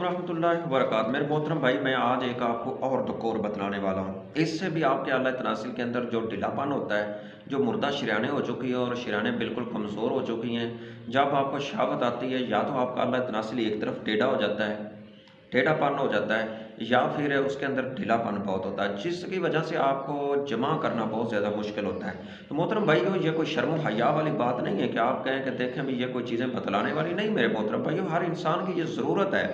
रहमतुल्लाहि व बरकातहू। मेरे मोहतरम भाई, मैं आज एक आपको और दकोर बतलाने वाला हूँ। इससे भी आपके आला तनासिल के अंदर जो ढीलापन होता है, जो मुर्दा शरीयानें हो चुकी है और शरीयानें बिल्कुल कमज़ोर हो चुकी हैं, जब आपको शहावत आती है या तो आपका आला तनासिल एक तरफ टेढ़ा हो जाता है, टेढ़ापन हो जाता है, या फिर उसके अंदर ढीलापन बहुत होता है, जिसकी वजह से आपको जमा करना बहुत ज़्यादा मुश्किल होता है। तो मोहतरम भाइयों, ये कोई शर्म हया वाली बात नहीं है कि आप कहें कि देखें भी ये कोई चीज़ें बतलाने वाली नहीं। मेरे मोहतरम भाइयों, हर इंसान की ये ज़रूरत है।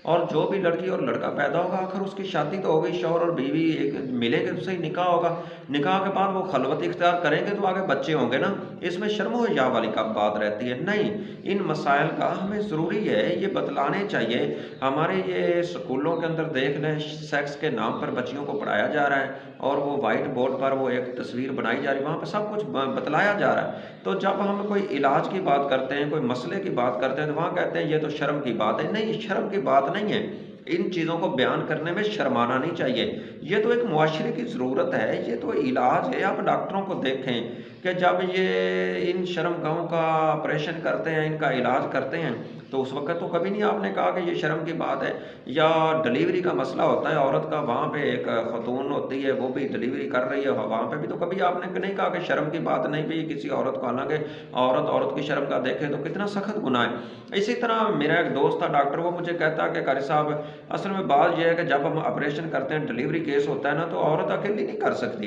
और जो भी लड़की और लड़का पैदा होगा, आखिर उसकी शादी तो होगी, शौहर और बीवी एक मिलेंगे तो सही, निकाह होगा। निकाह के बाद वो खलवत इख्तियार करेंगे तो आगे बच्चे होंगे ना। इसमें शर्म व हया वाली कब बात रहती है? नहीं, इन मसाइल का हमें ज़रूरी है, ये बतलाने चाहिए। हमारे ये स्कूलों के अंदर देख लें, सेक्स के नाम पर बच्चियों को पढ़ाया जा रहा है और वो वाइट बोर्ड पर वो एक तस्वीर बनाई जा रही है, वहाँ पर सब कुछ बतलाया जा रहा है। तो जब हम कोई इलाज की बात करते हैं, कोई मसले की बात करते हैं, तो वहाँ कहते हैं ये तो शर्म की बात है। नहीं, शर्म की बात नहीं है। इन चीज़ों को बयान करने में शर्माना नहीं चाहिए। ये तो एक मुआशरे की ज़रूरत है, ये तो इलाज है। आप डॉक्टरों को देखें कि जब ये इन शर्मगाहों का ऑपरेशन करते हैं, इनका इलाज करते हैं, तो उस वक़्त तो कभी नहीं आपने कहा कि ये शर्म की बात है। या डिलीवरी का मसला होता है औरत का, वहाँ पे एक ख़तून होती है, वो भी डिलीवरी कर रही है, वहाँ पे भी तो कभी आपने नहीं कहा कि शर्म की बात नहीं भी किसी औरत को। हालाँकि औरत की शर्म का देखें तो कितना सख्त गुनाह है। इसी तरह मेरा एक दोस्त था डॉक्टर, वो मुझे कहता है कि कारी साहब, असल में बात यह है कि जब हम ऑपरेशन करते हैं, डिलीवरी केस होता है ना, तो औरत अकेली नहीं कर सकती,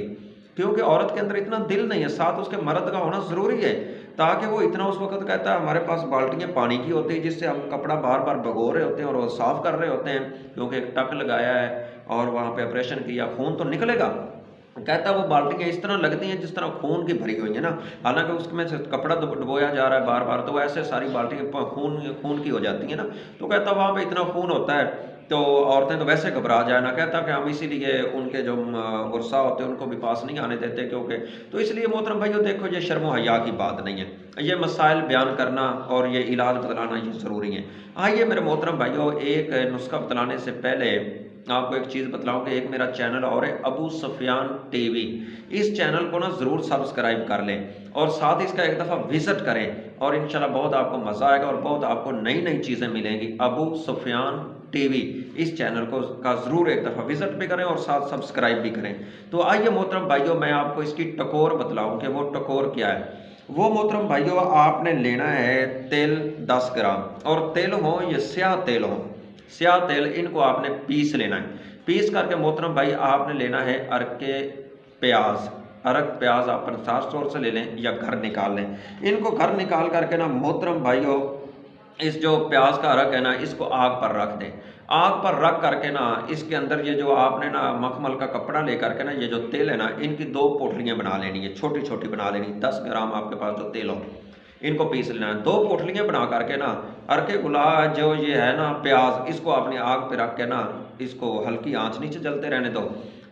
क्योंकि औरत के अंदर इतना दिल नहीं है, साथ उसके मर्द का होना ज़रूरी है, ताकि वो इतना उस वक़्त कहता है हमारे पास बाल्टियाँ पानी की होती है, जिससे हम कपड़ा बार-बार भिगो रहे होते हैं और वो साफ़ कर रहे होते हैं, क्योंकि एक टक लगाया है और वहाँ पे ऑपरेशन किया, खून तो निकलेगा। कहता है वो बाल्टियाँ इस तरह लगती हैं जिस तरह खून की भरी हुई है ना, हालाँकि उसमें से कपड़ा डुबोया जा रहा है बार-बार, तो ऐसे सारी बाल्टियाँ खून खून की हो जाती हैं ना। तो कहता वहाँ पे इतना खून होता है, तो औरतें तो वैसे घबरा जाए ना। कहता कि हम इसीलिए उनके जो गुस्सा होते हैं उनको भी पास नहीं आने देते, क्योंकि तो इसलिए मोहतरम भाइयों देखो, ये शर्म व हया की बात नहीं है। ये मसाइल बयान करना और ये इलाज बतलाना ये ज़रूरी है। आइए मेरे मोहतरम भाइयों, एक नुस्खा बतलाने से पहले आपको एक चीज़ बतलाऊँ कि एक मेरा चैनल और है, अबू सुफियान टीवी। इस चैनल को ना ज़रूर सब्सक्राइब कर लें और साथ ही इसका एक दफ़ा विज़िट करें, और इंशाल्लाह बहुत आपको मज़ा आएगा और बहुत आपको नई-नई चीज़ें मिलेंगी। अबू सुफियान टीवी, इस चैनल को का ज़रूर एक दफ़ा विज़िट भी करें और साथ सब्सक्राइब भी करें। तो आइए मोहतरम भाइयों, मैं आपको इसकी टकोर बतलाऊँ कि वो टकोर क्या है। वो मोहतरम भाइयों, आपने लेना है तेल 10 ग्राम, और तेल हो ये स्याह तेल हो, स्याह तेल, इनको आपने पीस लेना है। पीस करके मोहतरम भाई आपने लेना है अरके प्याज, अरक प्याज आप साफ तौर से ले लें या घर निकाल लें। इनको घर निकाल करके ना मोहतरम भाइयों, इस जो प्याज का अरक है ना, इसको आग पर रख दें। आग पर रख करके ना इसके अंदर ये जो आपने ना मखमल का कपड़ा लेकर के ना, ये जो तेल है ना, इनकी 2 पोटलियाँ बना लेनी है, छोटी-छोटी बना लेनी। 10 ग्राम आपके पास जो तेल हो, इनको पीस लेना है। 2 पोटलियाँ बना करके ना अरके गुला जो ये है ना प्याज, इसको अपनी आग पे रख के ना, इसको हल्की आँच नीचे जलते रहने दो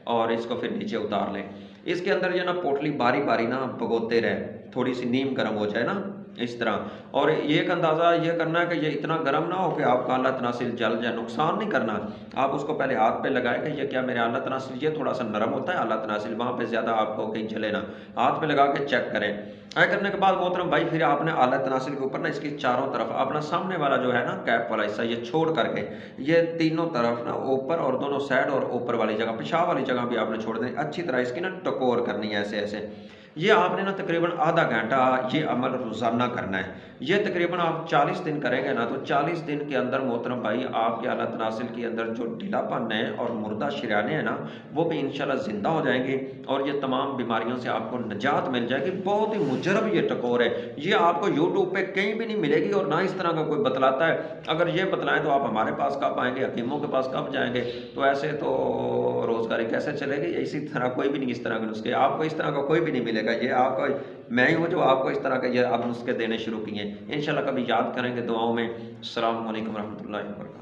और इसको फिर नीचे उतार लें। इसके अंदर जो ना पोटली बारी-बारी ना भगोते रहें, थोड़ी सी नीम गर्म हो जाए ना, इस तरह। और एक अंदाज़ा ये करना है कि ये इतना गर्म ना हो कि आपका आला तनासिल जल जाए, नुकसान नहीं करना। आप उसको पहले हाथ पे लगाएँ कि ये क्या मेरा आला तनासिल, ये थोड़ा सा नरम होता है आला तनासिल, वहाँ पे ज़्यादा आपको कहीं जले ना। हाथ पे लगा के चेक करें। ऐसा करने के बाद मोहतरम भाई, फिर आपने आला तनासिल के ऊपर ना इसकी चारों तरफ अपना सामने वाला जो है ना कैप वाला हिस्सा, ये छोड़ करके ये तीनों तरफ ना ऊपर और दोनों साइड और ऊपर वाली जगह, पेशाब वाली जगह भी आपने छोड़ देनी। अच्छी तरह इसकी ना टकोर करनी है ऐसे-ऐसे। ये आपने ना तकरीबन आधा घंटा ये अमल रोज़ाना करना है। ये तकरीबन आप 40 दिन करेंगे ना, तो 40 दिन के अंदर मोहतरम भाई आपके आला तनासिल के अंदर जो ढीलापन है और मुर्दा शरीयानें हैं ना, वो भी इंशाल्लाह ज़िंदा हो जाएँगी और ये तमाम बीमारियों से आपको निजात मिल जाएगी। बहुत ही मुजरब ये टकोर है। ये आपको यूट्यूब पे कहीं भी नहीं मिलेगी और ना इस तरह का कोई बतलाता है। अगर ये बतलाएँ तो आप हमारे पास कब आएँगे, हकीमों के पास कब जाएँगे? तो ऐसे तो रोज़गारी कैसे चलेगी? इसी तरह कोई भी नहीं, इस तरह के नुस्खे आपको इस तरह का कोई भी नहीं मिलेगा। ये आपका मैं ही हूँ जो आपको इस तरह के ये अब नुस्खे देने शुरू किए हैं। इंशाल्लाह कभी याद करेंगे दुआओं में। अस्सलामु अलैकुम रहमतुल्लाहि व बरकातहू।